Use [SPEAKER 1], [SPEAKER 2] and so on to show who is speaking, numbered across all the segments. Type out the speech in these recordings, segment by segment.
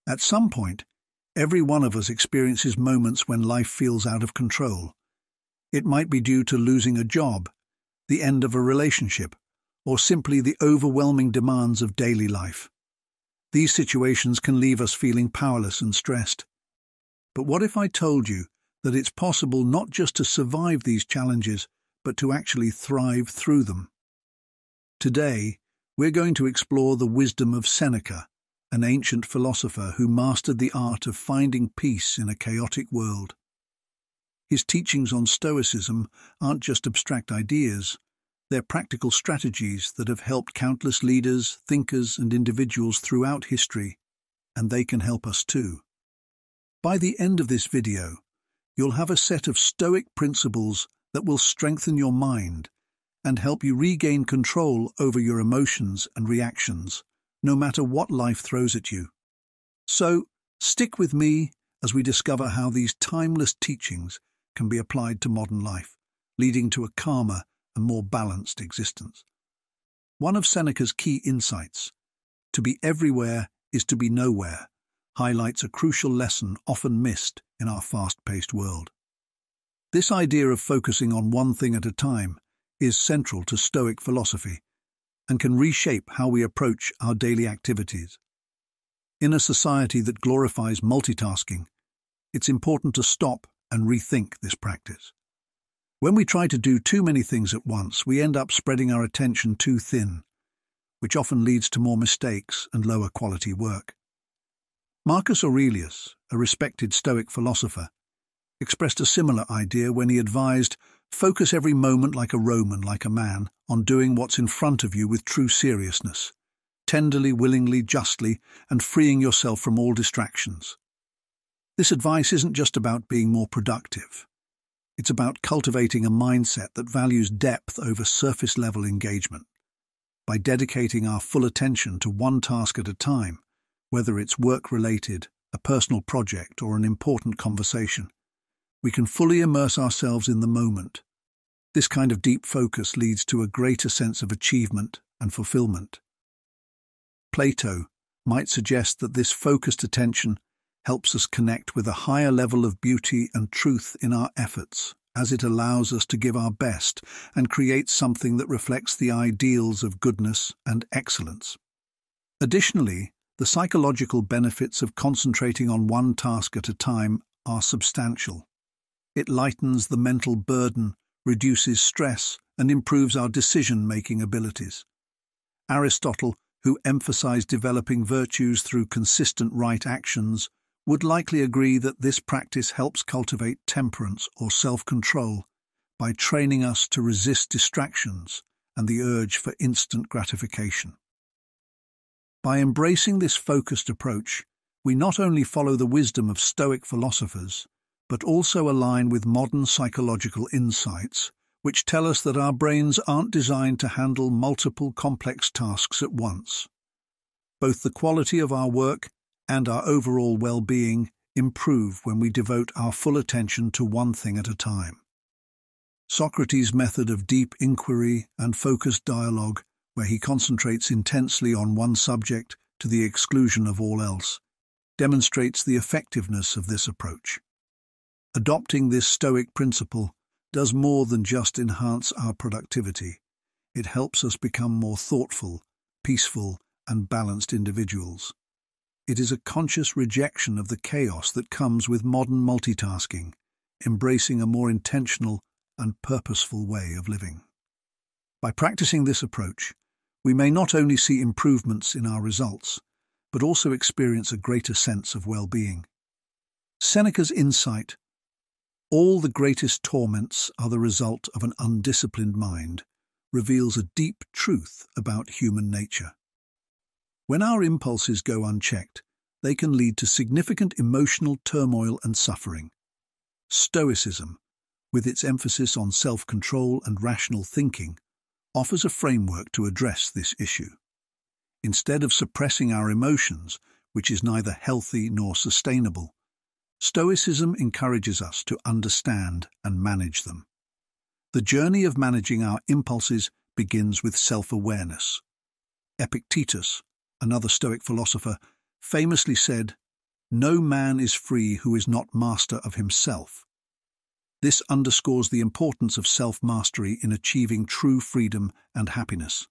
[SPEAKER 1] At some point, every one of us experiences moments when life feels out of control. It might be due to losing a job, the end of a relationship, or simply the overwhelming demands of daily life. These situations can leave us feeling powerless and stressed. But what if I told you that it's possible not just to survive these challenges, but to actually thrive through them? Today, we're going to explore the wisdom of Seneca, an ancient philosopher who mastered the art of finding peace in a chaotic world. His teachings on Stoicism aren't just abstract ideas, they're practical strategies that have helped countless leaders, thinkers, and individuals throughout history, and they can help us too. By the end of this video, you'll have a set of Stoic principles that will strengthen your mind and help you regain control over your emotions and reactions, no matter what life throws at you. So, stick with me as we discover how these timeless teachings can be applied to modern life, leading to a calmer and more balanced existence. One of Seneca's key insights, to be everywhere is to be nowhere, highlights a crucial lesson often missed in our fast-paced world. This idea of focusing on one thing at a time is central to Stoic philosophy and can reshape how we approach our daily activities. In a society that glorifies multitasking, it's important to stop and rethink this practice. When we try to do too many things at once, we end up spreading our attention too thin, which often leads to more mistakes and lower quality work. Marcus Aurelius, a respected Stoic philosopher, expressed a similar idea when he advised, "Focus every moment like a Roman, like a man, on doing what's in front of you with true seriousness, tenderly, willingly, justly, and freeing yourself from all distractions." This advice isn't just about being more productive. It's about cultivating a mindset that values depth over surface-level engagement. By dedicating our full attention to one task at a time, whether it's work-related, a personal project, or an important conversation, we can fully immerse ourselves in the moment. This kind of deep focus leads to a greater sense of achievement and fulfillment. Plato might suggest that this focused attention helps us connect with a higher level of beauty and truth in our efforts, as it allows us to give our best and create something that reflects the ideals of goodness and excellence. Additionally, the psychological benefits of concentrating on one task at a time are substantial. It lightens the mental burden, reduces stress, and improves our decision-making abilities. Aristotle, who emphasized developing virtues through consistent right actions, would likely agree that this practice helps cultivate temperance or self-control by training us to resist distractions and the urge for instant gratification. By embracing this focused approach, we not only follow the wisdom of Stoic philosophers, but also align with modern psychological insights, which tell us that our brains aren't designed to handle multiple complex tasks at once. Both the quality of our work and our overall well-being improve when we devote our full attention to one thing at a time. Socrates' method of deep inquiry and focused dialogue, where he concentrates intensely on one subject to the exclusion of all else, demonstrates the effectiveness of this approach. Adopting this Stoic principle does more than just enhance our productivity. It helps us become more thoughtful, peaceful, and balanced individuals. It is a conscious rejection of the chaos that comes with modern multitasking, embracing a more intentional and purposeful way of living. By practicing this approach, we may not only see improvements in our results, but also experience a greater sense of well-being. Seneca's insight, "All the greatest torments are the result of an undisciplined mind," reveals a deep truth about human nature. When our impulses go unchecked, they can lead to significant emotional turmoil and suffering. Stoicism, with its emphasis on self-control and rational thinking, offers a framework to address this issue. Instead of suppressing our emotions, which is neither healthy nor sustainable, Stoicism encourages us to understand and manage them. The journey of managing our impulses begins with self-awareness. Epictetus, another Stoic philosopher, famously said, "No man is free who is not master of himself." This underscores the importance of self-mastery in achieving true freedom and happiness.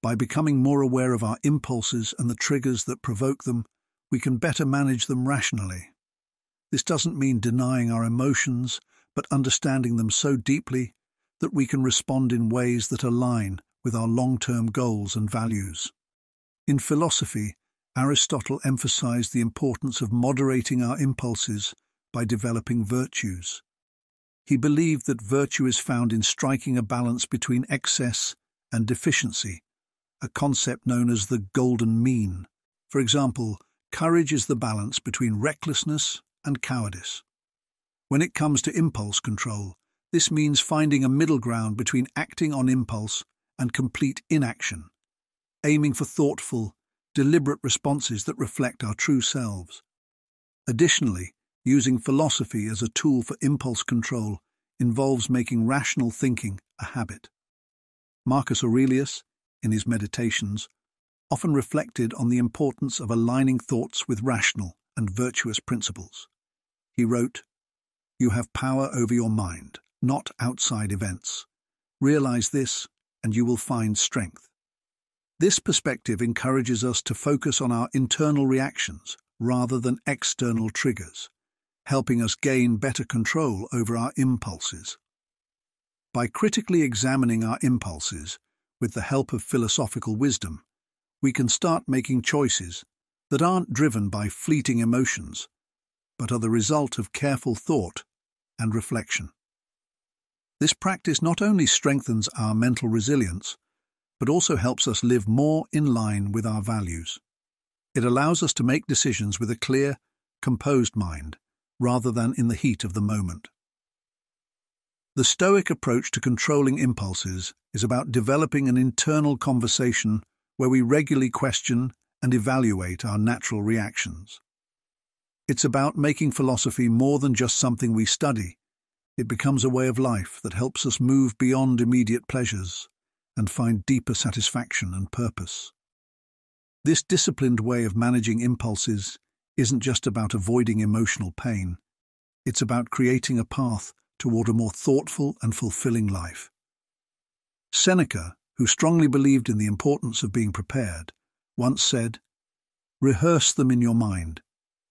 [SPEAKER 1] By becoming more aware of our impulses and the triggers that provoke them, we can better manage them rationally. This doesn't mean denying our emotions, but understanding them so deeply that we can respond in ways that align with our long-term goals and values. In philosophy, Aristotle emphasized the importance of moderating our impulses by developing virtues. He believed that virtue is found in striking a balance between excess and deficiency, a concept known as the golden mean. For example, courage is the balance between recklessness and cowardice. When it comes to impulse control, this means finding a middle ground between acting on impulse and complete inaction, aiming for thoughtful, deliberate responses that reflect our true selves. Additionally, using philosophy as a tool for impulse control involves making rational thinking a habit. Marcus Aurelius, in his Meditations, often reflected on the importance of aligning thoughts with rational and virtuous principles. He wrote, "You have power over your mind, not outside events. Realize this, and you will find strength." This perspective encourages us to focus on our internal reactions rather than external triggers, helping us gain better control over our impulses. By critically examining our impulses, with the help of philosophical wisdom, we can start making choices that aren't driven by fleeting emotions, but are the result of careful thought and reflection. This practice not only strengthens our mental resilience, but also helps us live more in line with our values. It allows us to make decisions with a clear, composed mind, rather than in the heat of the moment. The Stoic approach to controlling impulses is about developing an internal conversation where we regularly question and evaluate our natural reactions. It's about making philosophy more than just something we study. It becomes a way of life that helps us move beyond immediate pleasures and find deeper satisfaction and purpose. This disciplined way of managing impulses isn't just about avoiding emotional pain. It's about creating a path toward a more thoughtful and fulfilling life. Seneca, who strongly believed in the importance of being prepared, once said, "Rehearse them in your mind.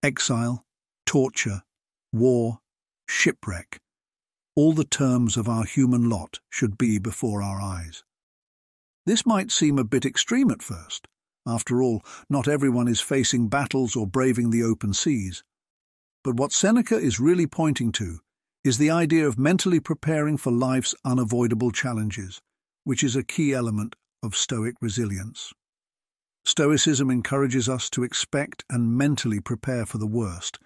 [SPEAKER 1] Exile, torture, war, shipwreck, all the terms of our human lot should be before our eyes." This might seem a bit extreme at first. After all, not everyone is facing battles or braving the open seas. But what Seneca is really pointing to is the idea of mentally preparing for life's unavoidable challenges, which is a key element of Stoic resilience. Stoicism encourages us to expect and mentally prepare for the worst,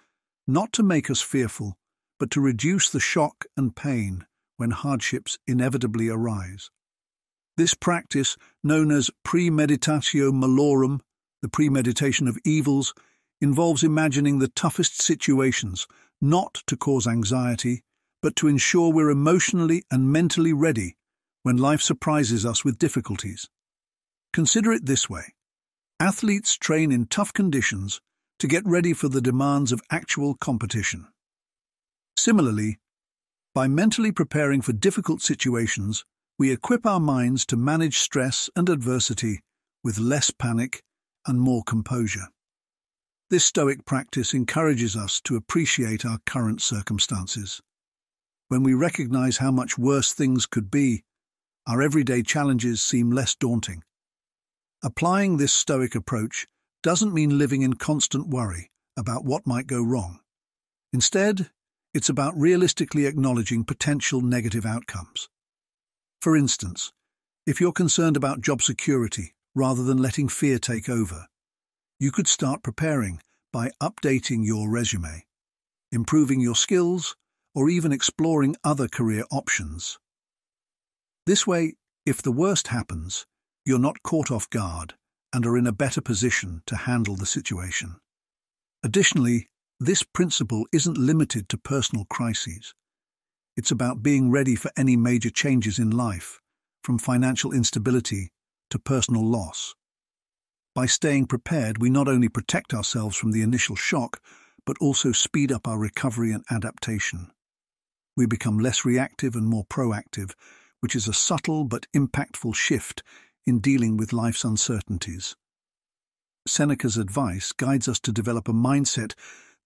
[SPEAKER 1] not to make us fearful, but to reduce the shock and pain when hardships inevitably arise. This practice, known as premeditatio malorum, the premeditation of evils, involves imagining the toughest situations, not to cause anxiety, but to ensure we're emotionally and mentally ready when life surprises us with difficulties. Consider it this way. Athletes train in tough conditions to get ready for the demands of actual competition. Similarly, by mentally preparing for difficult situations, we equip our minds to manage stress and adversity with less panic and more composure. This Stoic practice encourages us to appreciate our current circumstances. When we recognize how much worse things could be, our everyday challenges seem less daunting. Applying this Stoic approach doesn't mean living in constant worry about what might go wrong. Instead, it's about realistically acknowledging potential negative outcomes. For instance, if you're concerned about job security rather than letting fear take over, you could start preparing by updating your resume, improving your skills, or even exploring other career options. This way, if the worst happens, you're not caught off guard and are in a better position to handle the situation. Additionally, this principle isn't limited to personal crises. It's about being ready for any major changes in life, from financial instability to personal loss. By staying prepared, we not only protect ourselves from the initial shock, but also speed up our recovery and adaptation. We become less reactive and more proactive, which is a subtle but impactful shift in dealing with life's uncertainties. Seneca's advice guides us to develop a mindset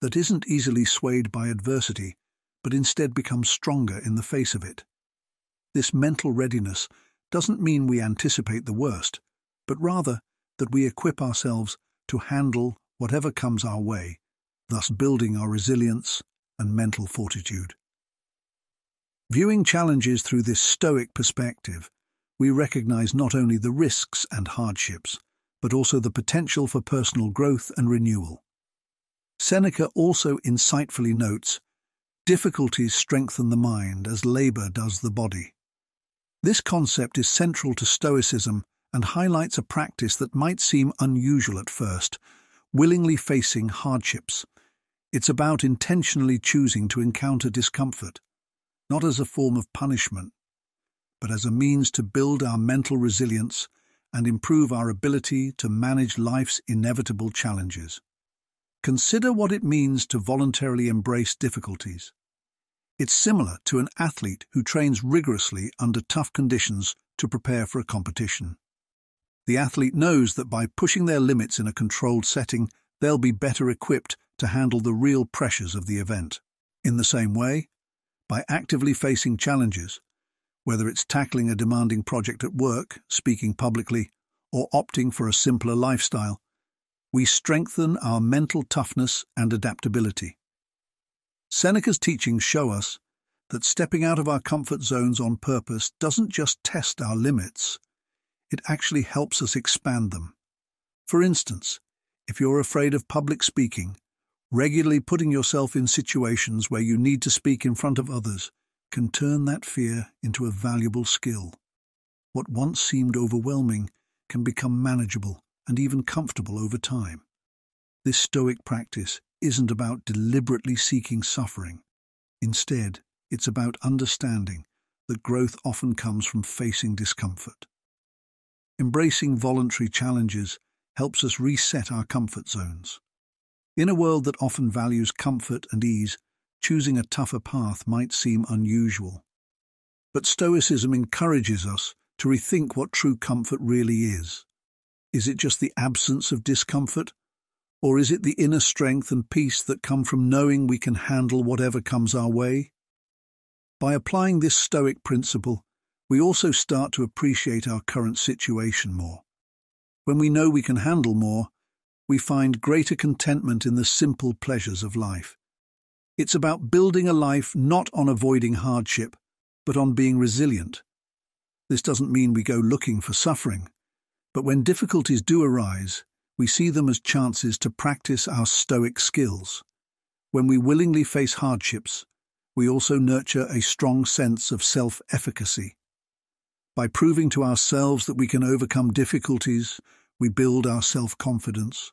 [SPEAKER 1] that isn't easily swayed by adversity, but instead becomes stronger in the face of it. This mental readiness doesn't mean we anticipate the worst, but rather that we equip ourselves to handle whatever comes our way, thus building our resilience and mental fortitude. Viewing challenges through this Stoic perspective, we recognize not only the risks and hardships, but also the potential for personal growth and renewal. Seneca also insightfully notes, "Difficulties strengthen the mind as labor does the body." This concept is central to Stoicism and highlights a practice that might seem unusual at first, willingly facing hardships. It's about intentionally choosing to encounter discomfort, not as a form of punishment, but as a means to build our mental resilience and improve our ability to manage life's inevitable challenges. Consider what it means to voluntarily embrace difficulties. It's similar to an athlete who trains rigorously under tough conditions to prepare for a competition. The athlete knows that by pushing their limits in a controlled setting, they'll be better equipped to handle the real pressures of the event. In the same way, by actively facing challenges, whether it's tackling a demanding project at work, speaking publicly, or opting for a simpler lifestyle, we strengthen our mental toughness and adaptability. Seneca's teachings show us that stepping out of our comfort zones on purpose doesn't just test our limits, it actually helps us expand them. For instance, if you're afraid of public speaking, regularly putting yourself in situations where you need to speak in front of others can turn that fear into a valuable skill. What once seemed overwhelming can become manageable and even comfortable over time. This Stoic practice isn't about deliberately seeking suffering. Instead, it's about understanding that growth often comes from facing discomfort. Embracing voluntary challenges helps us reset our comfort zones. In a world that often values comfort and ease, choosing a tougher path might seem unusual. But Stoicism encourages us to rethink what true comfort really is. Is it just the absence of discomfort? Or is it the inner strength and peace that come from knowing we can handle whatever comes our way? By applying this Stoic principle, we also start to appreciate our current situation more. When we know we can handle more, we find greater contentment in the simple pleasures of life. It's about building a life not on avoiding hardship, but on being resilient. This doesn't mean we go looking for suffering, but when difficulties do arise, we see them as chances to practice our Stoic skills. When we willingly face hardships, we also nurture a strong sense of self-efficacy. By proving to ourselves that we can overcome difficulties, we build our self-confidence.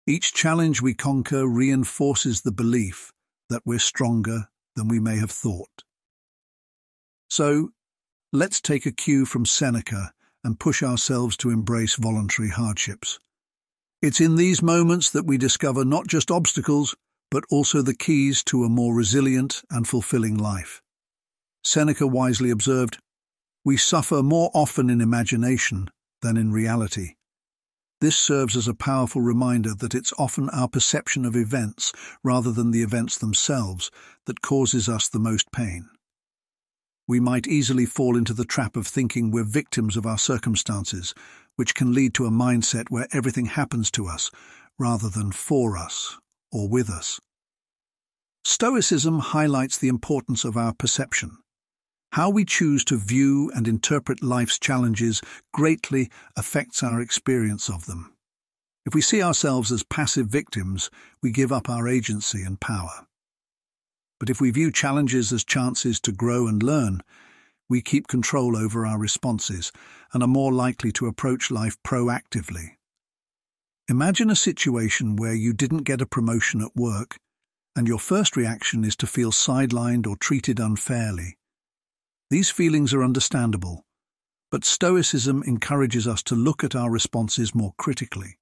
[SPEAKER 1] Each challenge we conquer reinforces the belief that we're stronger than we may have thought. So, let's take a cue from Seneca and push ourselves to embrace voluntary hardships. It's in these moments that we discover not just obstacles, but also the keys to a more resilient and fulfilling life. Seneca wisely observed, "We suffer more often in imagination than in reality." This serves as a powerful reminder that it's often our perception of events, rather than the events themselves, that causes us the most pain. We might easily fall into the trap of thinking we're victims of our circumstances, which can lead to a mindset where everything happens to us, rather than for us or with us. Stoicism highlights the importance of our perception. How we choose to view and interpret life's challenges greatly affects our experience of them. If we see ourselves as passive victims, we give up our agency and power. But if we view challenges as chances to grow and learn, we keep control over our responses and are more likely to approach life proactively. Imagine a situation where you didn't get a promotion at work, and your first reaction is to feel sidelined or treated unfairly. These feelings are understandable, but Stoicism encourages us to look at our responses more critically.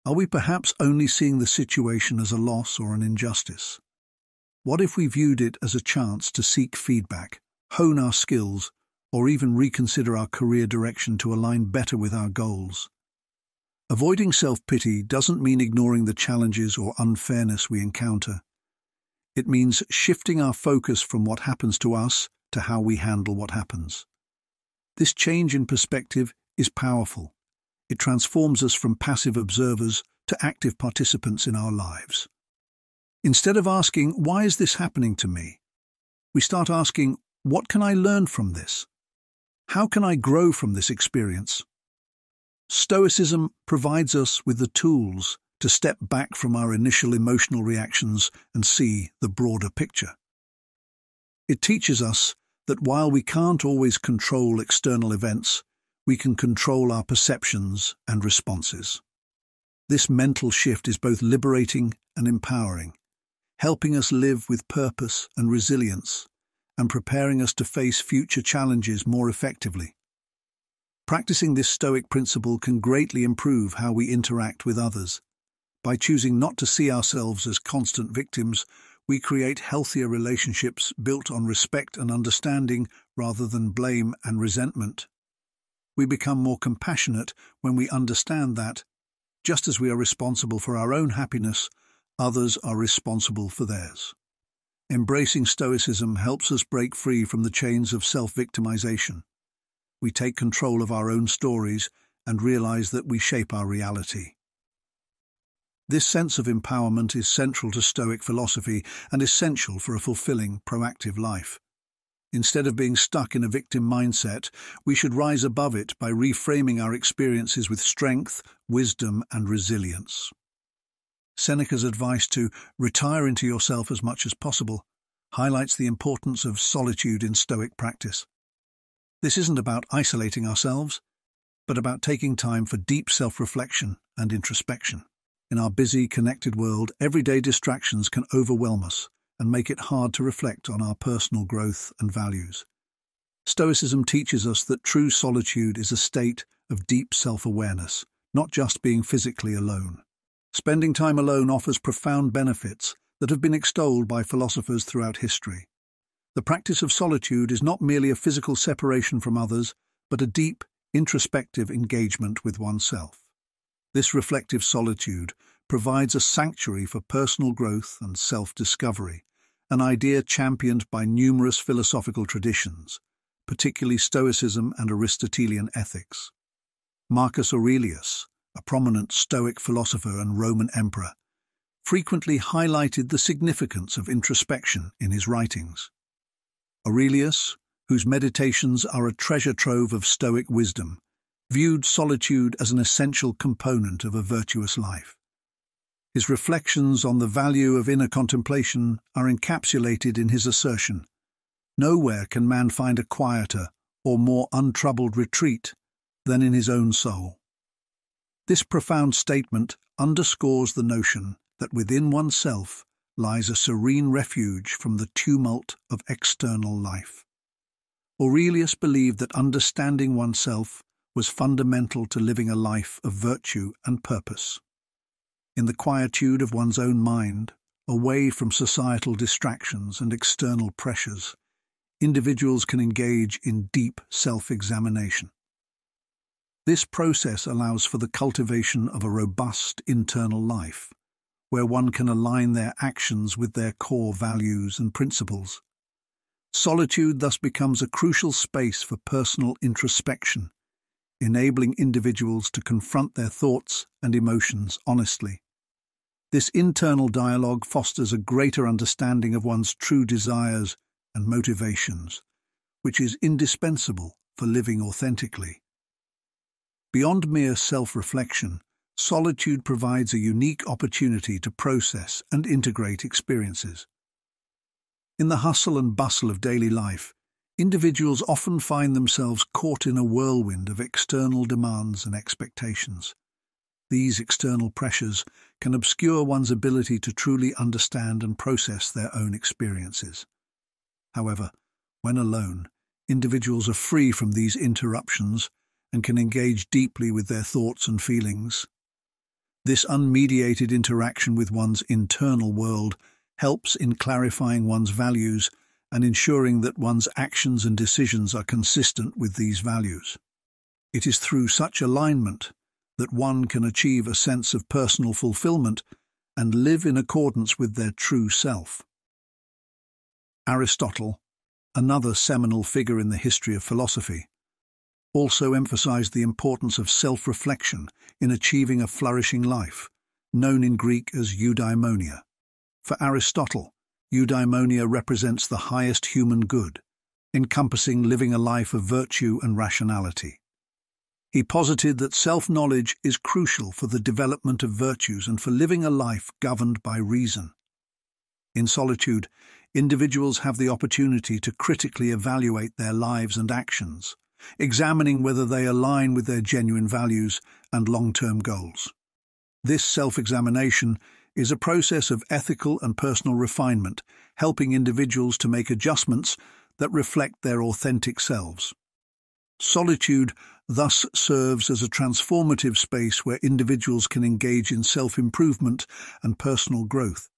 [SPEAKER 1] Are we perhaps only seeing the situation as a loss or an injustice? What if we viewed it as a chance to seek feedback, hone our skills, or even reconsider our career direction to align better with our goals? Avoiding self-pity doesn't mean ignoring the challenges or unfairness we encounter. It means shifting our focus from what happens to us to how we handle what happens. This change in perspective is powerful. It transforms us from passive observers to active participants in our lives. Instead of asking, "Why is this happening to me?" we start asking, "What can I learn from this? How can I grow from this experience?" Stoicism provides us with the tools to step back from our initial emotional reactions and see the broader picture. It teaches us that while we can't always control external events, we can control our perceptions and responses. This mental shift is both liberating and empowering, helping us live with purpose and resilience, and preparing us to face future challenges more effectively. Practicing this Stoic principle can greatly improve how we interact with others. By choosing not to see ourselves as constant victims, we create healthier relationships built on respect and understanding rather than blame and resentment. We become more compassionate when we understand that, just as we are responsible for our own happiness, others are responsible for theirs. Embracing Stoicism helps us break free from the chains of self-victimization. We take control of our own stories and realize that we shape our reality. This sense of empowerment is central to Stoic philosophy and essential for a fulfilling, proactive life. Instead of being stuck in a victim mindset, we should rise above it by reframing our experiences with strength, wisdom, and resilience. Seneca's advice to retire into yourself as much as possible highlights the importance of solitude in Stoic practice. This isn't about isolating ourselves, but about taking time for deep self-reflection and introspection. In our busy, connected world, everyday distractions can overwhelm us and make it hard to reflect on our personal growth and values. Stoicism teaches us that true solitude is a state of deep self-awareness, not just being physically alone. Spending time alone offers profound benefits that have been extolled by philosophers throughout history. The practice of solitude is not merely a physical separation from others, but a deep, introspective engagement with oneself. This reflective solitude provides a sanctuary for personal growth and self-discovery, an idea championed by numerous philosophical traditions, particularly Stoicism and Aristotelian ethics. Marcus Aurelius, a prominent Stoic philosopher and Roman emperor, frequently highlighted the significance of introspection in his writings. Aurelius, whose meditations are a treasure trove of Stoic wisdom, viewed solitude as an essential component of a virtuous life. His reflections on the value of inner contemplation are encapsulated in his assertion, "Nowhere can man find a quieter or more untroubled retreat than in his own soul." This profound statement underscores the notion that within oneself lies a serene refuge from the tumult of external life. Aurelius believed that understanding oneself was fundamental to living a life of virtue and purpose. In the quietude of one's own mind, away from societal distractions and external pressures, individuals can engage in deep self-examination. This process allows for the cultivation of a robust internal life, where one can align their actions with their core values and principles. Solitude thus becomes a crucial space for personal introspection, enabling individuals to confront their thoughts and emotions honestly. This internal dialogue fosters a greater understanding of one's true desires and motivations, which is indispensable for living authentically. Beyond mere self-reflection, solitude provides a unique opportunity to process and integrate experiences. In the hustle and bustle of daily life, individuals often find themselves caught in a whirlwind of external demands and expectations. These external pressures can obscure one's ability to truly understand and process their own experiences. However, when alone, individuals are free from these interruptions and can engage deeply with their thoughts and feelings. This unmediated interaction with one's internal world helps in clarifying one's values and ensuring that one's actions and decisions are consistent with these values. It is through such alignment that one can achieve a sense of personal fulfillment and live in accordance with their true self. Aristotle, another seminal figure in the history of philosophy, also emphasized the importance of self-reflection in achieving a flourishing life, known in Greek as eudaimonia. For Aristotle, eudaimonia represents the highest human good, encompassing living a life of virtue and rationality. He posited that self-knowledge is crucial for the development of virtues and for living a life governed by reason. In solitude, individuals have the opportunity to critically evaluate their lives and actions, examining whether they align with their genuine values and long-term goals. This self-examination is a process of ethical and personal refinement, helping individuals to make adjustments that reflect their authentic selves. Solitude thus serves as a transformative space where individuals can engage in self-improvement and personal growth.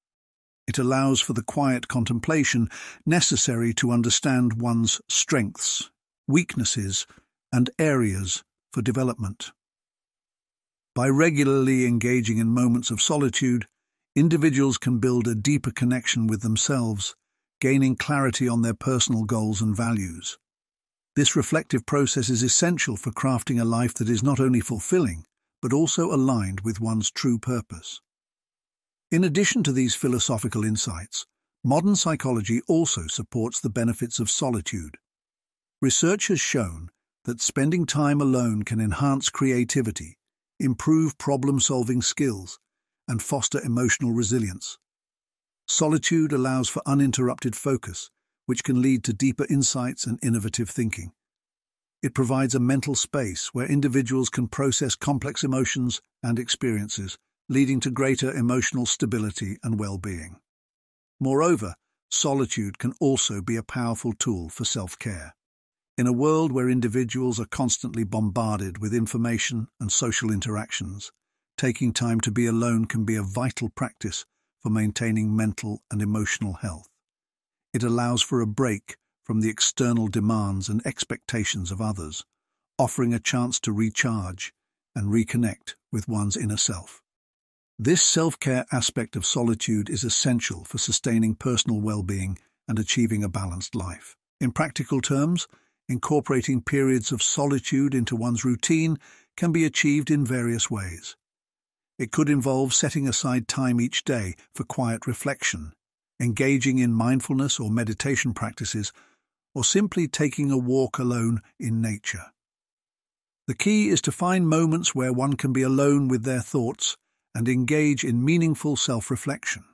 [SPEAKER 1] It allows for the quiet contemplation necessary to understand one's strengths, weaknesses, and areas for development. By regularly engaging in moments of solitude, individuals can build a deeper connection with themselves, gaining clarity on their personal goals and values. This reflective process is essential for crafting a life that is not only fulfilling, but also aligned with one's true purpose. In addition to these philosophical insights, modern psychology also supports the benefits of solitude. Research has shown that spending time alone can enhance creativity, improve problem-solving skills, and foster emotional resilience. Solitude allows for uninterrupted focus, which can lead to deeper insights and innovative thinking. It provides a mental space where individuals can process complex emotions and experiences, leading to greater emotional stability and well-being. Moreover, solitude can also be a powerful tool for self-care. In a world where individuals are constantly bombarded with information and social interactions, taking time to be alone can be a vital practice for maintaining mental and emotional health. It allows for a break from the external demands and expectations of others, offering a chance to recharge and reconnect with one's inner self. This self-care aspect of solitude is essential for sustaining personal well-being and achieving a balanced life. In practical terms, incorporating periods of solitude into one's routine can be achieved in various ways. It could involve setting aside time each day for quiet reflection, engaging in mindfulness or meditation practices, or simply taking a walk alone in nature. The key is to find moments where one can be alone with their thoughts and engage in meaningful self-reflection.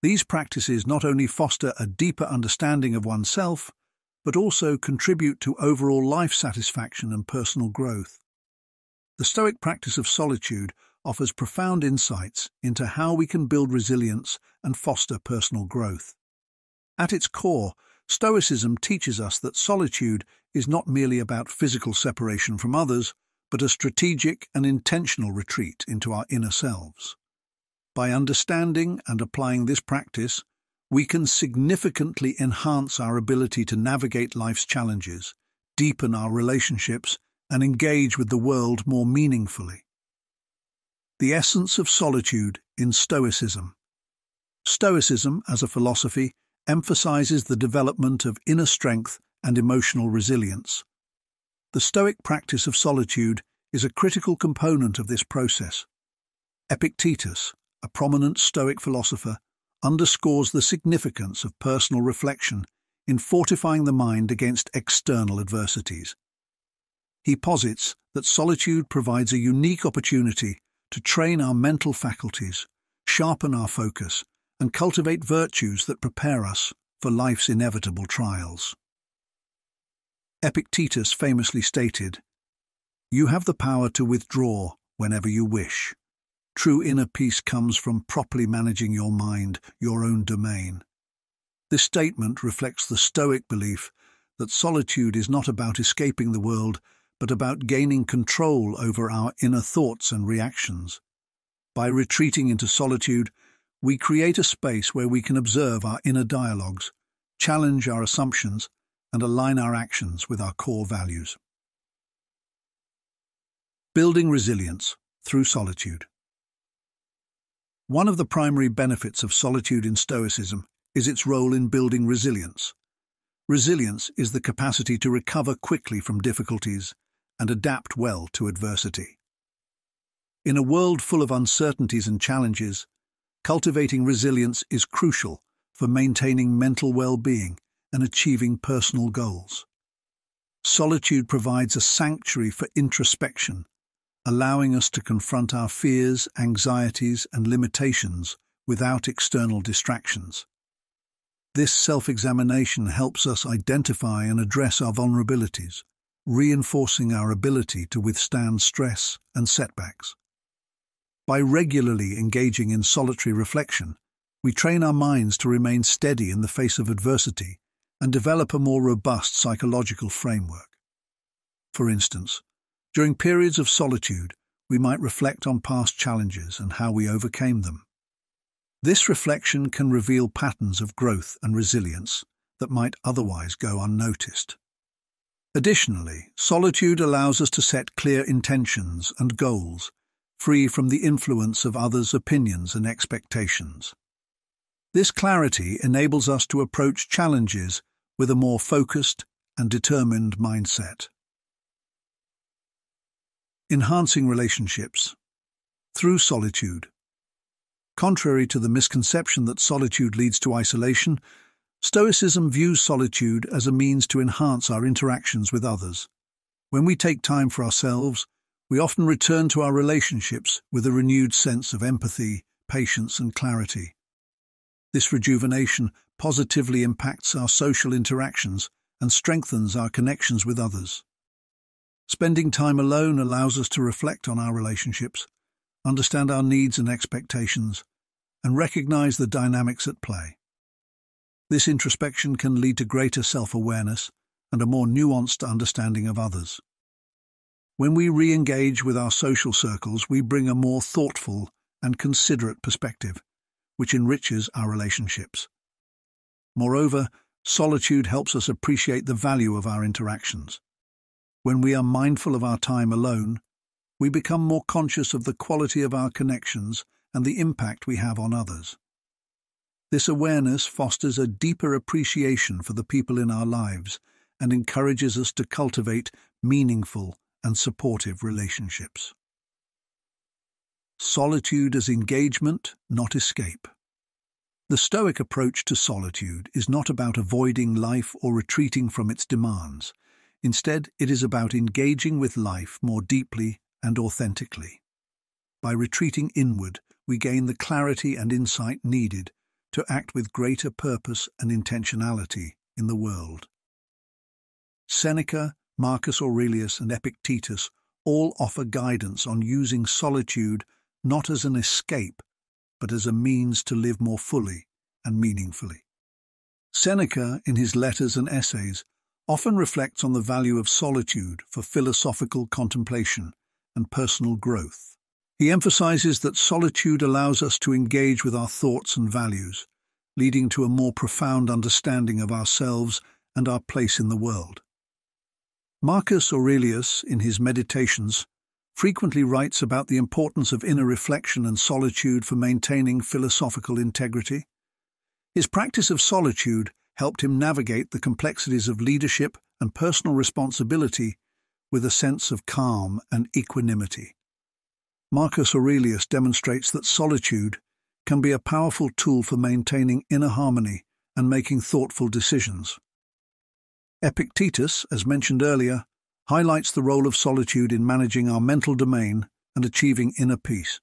[SPEAKER 1] These practices not only foster a deeper understanding of oneself, but also contribute to overall life satisfaction and personal growth. The Stoic practice of solitude offers profound insights into how we can build resilience and foster personal growth. At its core, Stoicism teaches us that solitude is not merely about physical separation from others, but a strategic and intentional retreat into our inner selves. By understanding and applying this practice, we can significantly enhance our ability to navigate life's challenges, deepen our relationships, and engage with the world more meaningfully. The essence of solitude in Stoicism. Stoicism, as a philosophy, emphasizes the development of inner strength and emotional resilience. The Stoic practice of solitude is a critical component of this process. Epictetus, a prominent Stoic philosopher, underscores the significance of personal reflection in fortifying the mind against external adversities. He posits that solitude provides a unique opportunity to train our mental faculties, sharpen our focus, and cultivate virtues that prepare us for life's inevitable trials. Epictetus famously stated, "You have the power to withdraw whenever you wish. True inner peace comes from properly managing your mind, your own domain." This statement reflects the Stoic belief that solitude is not about escaping the world, but about gaining control over our inner thoughts and reactions. By retreating into solitude, we create a space where we can observe our inner dialogues, challenge our assumptions, and align our actions with our core values. Building resilience through solitude. One of the primary benefits of solitude in Stoicism is its role in building resilience. Resilience is the capacity to recover quickly from difficulties and adapt well to adversity. In a world full of uncertainties and challenges, cultivating resilience is crucial for maintaining mental well-being and achieving personal goals. Solitude provides a sanctuary for introspection, allowing us to confront our fears, anxieties, and limitations without external distractions. This self-examination helps us identify and address our vulnerabilities, reinforcing our ability to withstand stress and setbacks. By regularly engaging in solitary reflection, we train our minds to remain steady in the face of adversity and develop a more robust psychological framework. For instance, during periods of solitude, we might reflect on past challenges and how we overcame them. This reflection can reveal patterns of growth and resilience that might otherwise go unnoticed. Additionally, solitude allows us to set clear intentions and goals, free from the influence of others' opinions and expectations. This clarity enables us to approach challenges with a more focused and determined mindset. Enhancing relationships through solitude. Contrary to the misconception that solitude leads to isolation, Stoicism views solitude as a means to enhance our interactions with others. When we take time for ourselves, we often return to our relationships with a renewed sense of empathy, patience, and clarity. This rejuvenation positively impacts our social interactions and strengthens our connections with others. Spending time alone allows us to reflect on our relationships, understand our needs and expectations, and recognize the dynamics at play. This introspection can lead to greater self-awareness and a more nuanced understanding of others. When we re-engage with our social circles, we bring a more thoughtful and considerate perspective, which enriches our relationships. Moreover, solitude helps us appreciate the value of our interactions. When we are mindful of our time alone, we become more conscious of the quality of our connections and the impact we have on others. This awareness fosters a deeper appreciation for the people in our lives and encourages us to cultivate meaningful and supportive relationships. Solitude as engagement, not escape. The Stoic approach to solitude is not about avoiding life or retreating from its demands. Instead, it is about engaging with life more deeply and authentically. By retreating inward, we gain the clarity and insight needed to act with greater purpose and intentionality in the world. Seneca, Marcus Aurelius, and Epictetus all offer guidance on using solitude not as an escape, but as a means to live more fully and meaningfully. Seneca, in his letters and essays, often reflects on the value of solitude for philosophical contemplation and personal growth. He emphasizes that solitude allows us to engage with our thoughts and values, leading to a more profound understanding of ourselves and our place in the world. Marcus Aurelius, in his Meditations, frequently writes about the importance of inner reflection and solitude for maintaining philosophical integrity. His practice of solitude helped him navigate the complexities of leadership and personal responsibility with a sense of calm and equanimity. Marcus Aurelius demonstrates that solitude can be a powerful tool for maintaining inner harmony and making thoughtful decisions. Epictetus, as mentioned earlier, highlights the role of solitude in managing our mental domain and achieving inner peace.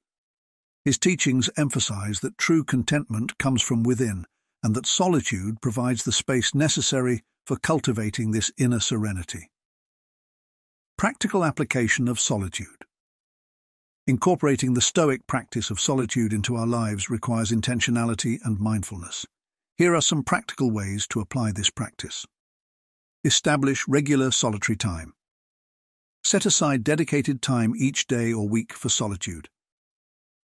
[SPEAKER 1] His teachings emphasize that true contentment comes from within, and that solitude provides the space necessary for cultivating this inner serenity. Practical application of solitude. Incorporating the Stoic practice of solitude into our lives requires intentionality and mindfulness. Here are some practical ways to apply this practice. Establish regular solitary time. Set aside dedicated time each day or week for solitude.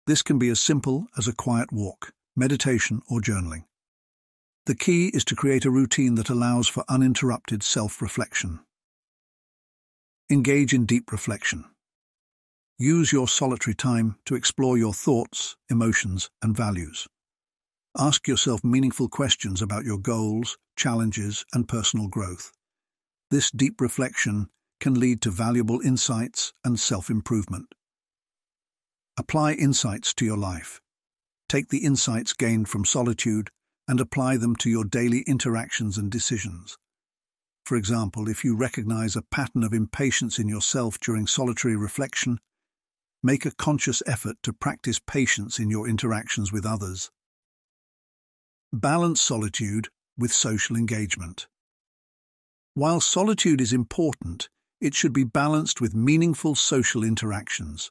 [SPEAKER 1] This can be as simple as a quiet walk, meditation, or journaling. The key is to create a routine that allows for uninterrupted self-reflection. Engage in deep reflection. Use your solitary time to explore your thoughts, emotions, and values. Ask yourself meaningful questions about your goals, challenges, and personal growth. This deep reflection can lead to valuable insights and self-improvement. Apply insights to your life. Take the insights gained from solitude and apply them to your daily interactions and decisions. For example, if you recognize a pattern of impatience in yourself during solitary reflection, make a conscious effort to practice patience in your interactions with others. Balance solitude with social engagement. While solitude is important, it should be balanced with meaningful social interactions.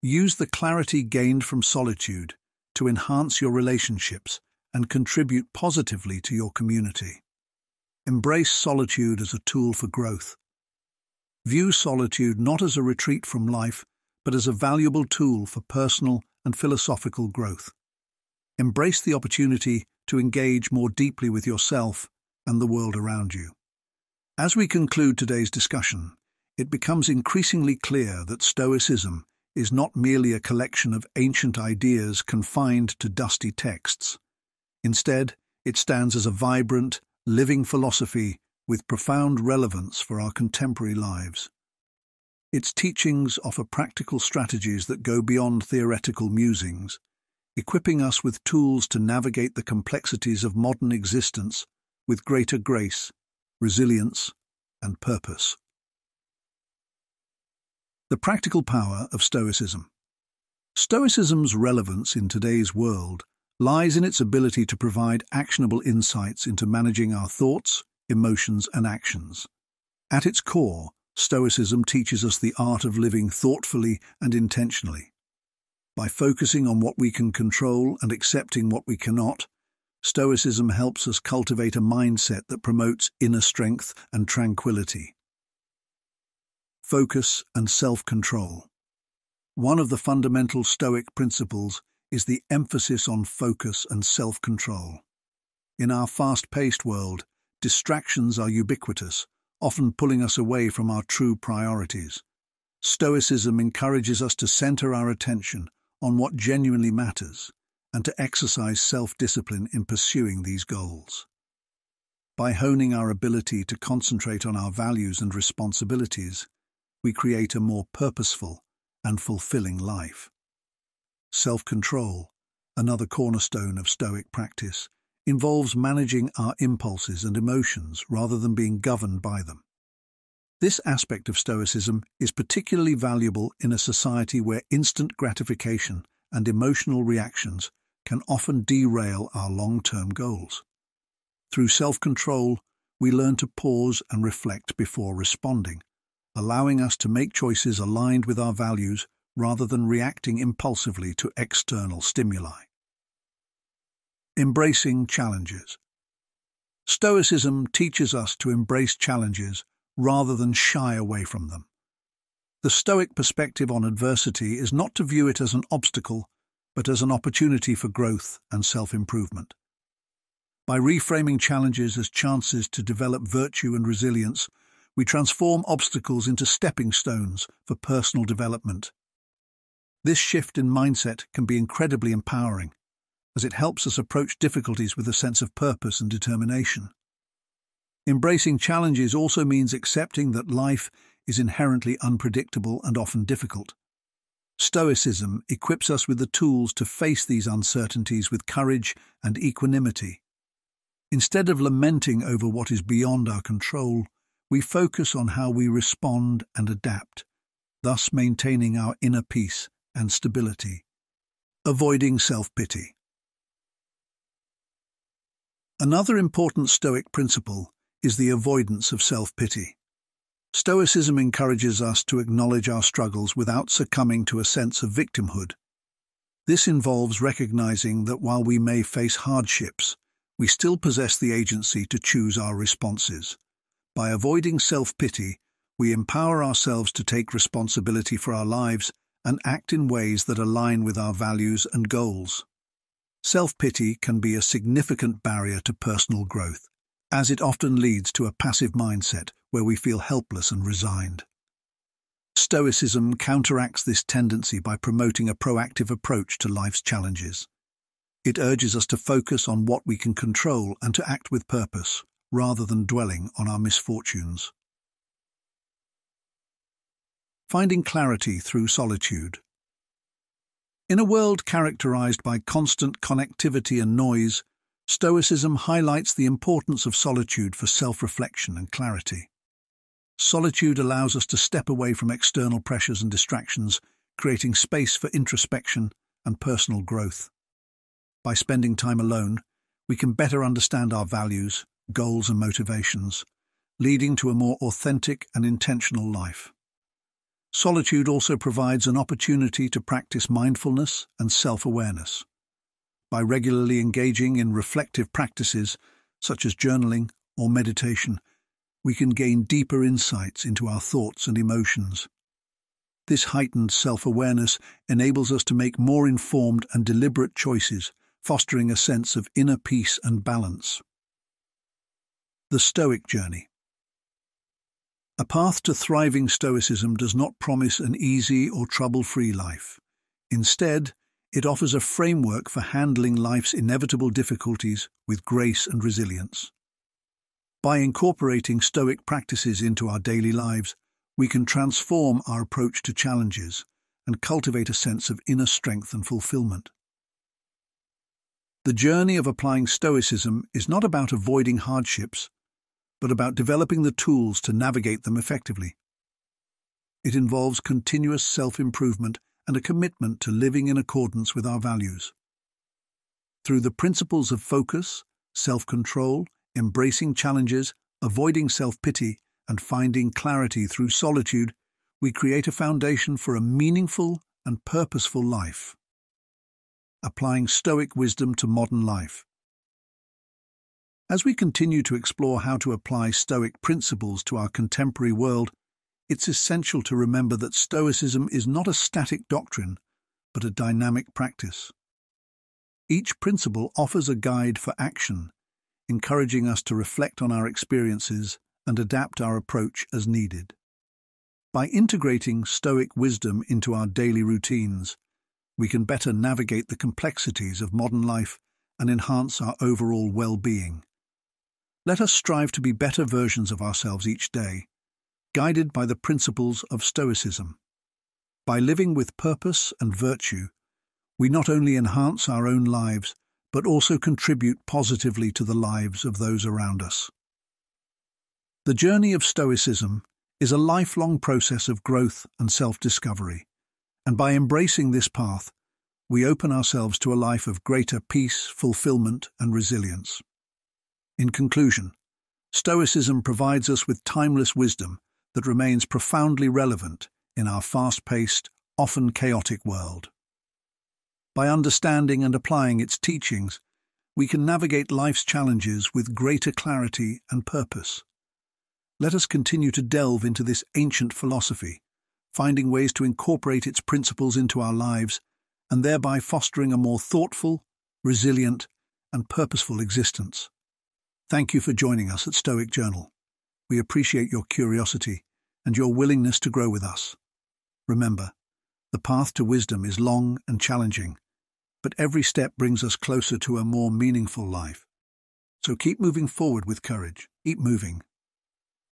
[SPEAKER 1] Use the clarity gained from solitude to enhance your relationships and contribute positively to your community. Embrace solitude as a tool for growth. View solitude not as a retreat from life, but as a valuable tool for personal and philosophical growth. Embrace the opportunity to engage more deeply with yourself and the world around you. As we conclude today's discussion, it becomes increasingly clear that Stoicism is not merely a collection of ancient ideas confined to dusty texts. Instead, it stands as a vibrant, living philosophy with profound relevance for our contemporary lives. Its teachings offer practical strategies that go beyond theoretical musings, equipping us with tools to navigate the complexities of modern existence with greater grace, resilience, and purpose. The practical power of Stoicism. Stoicism's relevance in today's world lies in its ability to provide actionable insights into managing our thoughts, emotions, and actions. At its core, Stoicism teaches us the art of living thoughtfully and intentionally. By focusing on what we can control and accepting what we cannot, Stoicism helps us cultivate a mindset that promotes inner strength and tranquility. Focus and self-control. One of the fundamental Stoic principles is the emphasis on focus and self-control. In our fast-paced world, distractions are ubiquitous, often pulling us away from our true priorities. Stoicism encourages us to center our attention on what genuinely matters and to exercise self-discipline in pursuing these goals. By honing our ability to concentrate on our values and responsibilities, we create a more purposeful and fulfilling life. Self-control, another cornerstone of Stoic practice, involves managing our impulses and emotions rather than being governed by them. This aspect of Stoicism is particularly valuable in a society where instant gratification and emotional reactions can often derail our long-term goals. Through self-control, we learn to pause and reflect before responding, allowing us to make choices aligned with our values rather than reacting impulsively to external stimuli. Embracing challenges. Stoicism teaches us to embrace challenges rather than shy away from them. The Stoic perspective on adversity is not to view it as an obstacle, but as an opportunity for growth and self-improvement. By reframing challenges as chances to develop virtue and resilience, we transform obstacles into stepping stones for personal development. This shift in mindset can be incredibly empowering, as it helps us approach difficulties with a sense of purpose and determination. Embracing challenges also means accepting that life is inherently unpredictable and often difficult. Stoicism equips us with the tools to face these uncertainties with courage and equanimity. Instead of lamenting over what is beyond our control, we focus on how we respond and adapt, thus maintaining our inner peace and stability. Avoiding self-pity. Another important Stoic principle is the avoidance of self-pity. Stoicism encourages us to acknowledge our struggles without succumbing to a sense of victimhood. This involves recognizing that while we may face hardships, we still possess the agency to choose our responses. By avoiding self-pity, we empower ourselves to take responsibility for our lives and act in ways that align with our values and goals. Self-pity can be a significant barrier to personal growth, as it often leads to a passive mindset where we feel helpless and resigned. Stoicism counteracts this tendency by promoting a proactive approach to life's challenges. It urges us to focus on what we can control and to act with purpose, rather than dwelling on our misfortunes. Finding clarity through solitude. In a world characterized by constant connectivity and noise, Stoicism highlights the importance of solitude for self-reflection and clarity. Solitude allows us to step away from external pressures and distractions, creating space for introspection and personal growth. By spending time alone, we can better understand our values, goals, and motivations, leading to a more authentic and intentional life. Solitude also provides an opportunity to practice mindfulness and self-awareness. By regularly engaging in reflective practices, such as journaling or meditation, we can gain deeper insights into our thoughts and emotions. This heightened self-awareness enables us to make more informed and deliberate choices, fostering a sense of inner peace and balance. The Stoic journey. A path to thriving Stoicism does not promise an easy or trouble-free life. Instead, it offers a framework for handling life's inevitable difficulties with grace and resilience. By incorporating Stoic practices into our daily lives, we can transform our approach to challenges and cultivate a sense of inner strength and fulfillment. The journey of applying Stoicism is not about avoiding hardships, but about developing the tools to navigate them effectively. It involves continuous self-improvement and a commitment to living in accordance with our values. Through the principles of focus, self-control, embracing challenges, avoiding self-pity, and finding clarity through solitude, we create a foundation for a meaningful and purposeful life. Applying Stoic wisdom to modern life. As we continue to explore how to apply Stoic principles to our contemporary world, it's essential to remember that Stoicism is not a static doctrine, but a dynamic practice. Each principle offers a guide for action, encouraging us to reflect on our experiences and adapt our approach as needed. By integrating Stoic wisdom into our daily routines, we can better navigate the complexities of modern life and enhance our overall well-being. Let us strive to be better versions of ourselves each day, guided by the principles of Stoicism. By living with purpose and virtue, we not only enhance our own lives, but also contribute positively to the lives of those around us. The journey of Stoicism is a lifelong process of growth and self-discovery, and by embracing this path, we open ourselves to a life of greater peace, fulfillment, and resilience. In conclusion, Stoicism provides us with timeless wisdom that remains profoundly relevant in our fast-paced, often chaotic world. By understanding and applying its teachings, we can navigate life's challenges with greater clarity and purpose. Let us continue to delve into this ancient philosophy, finding ways to incorporate its principles into our lives and thereby fostering a more thoughtful, resilient, and purposeful existence. Thank you for joining us at Stoic Journal. We appreciate your curiosity and your willingness to grow with us. Remember, the path to wisdom is long and challenging, but every step brings us closer to a more meaningful life. So keep moving forward with courage. Keep moving.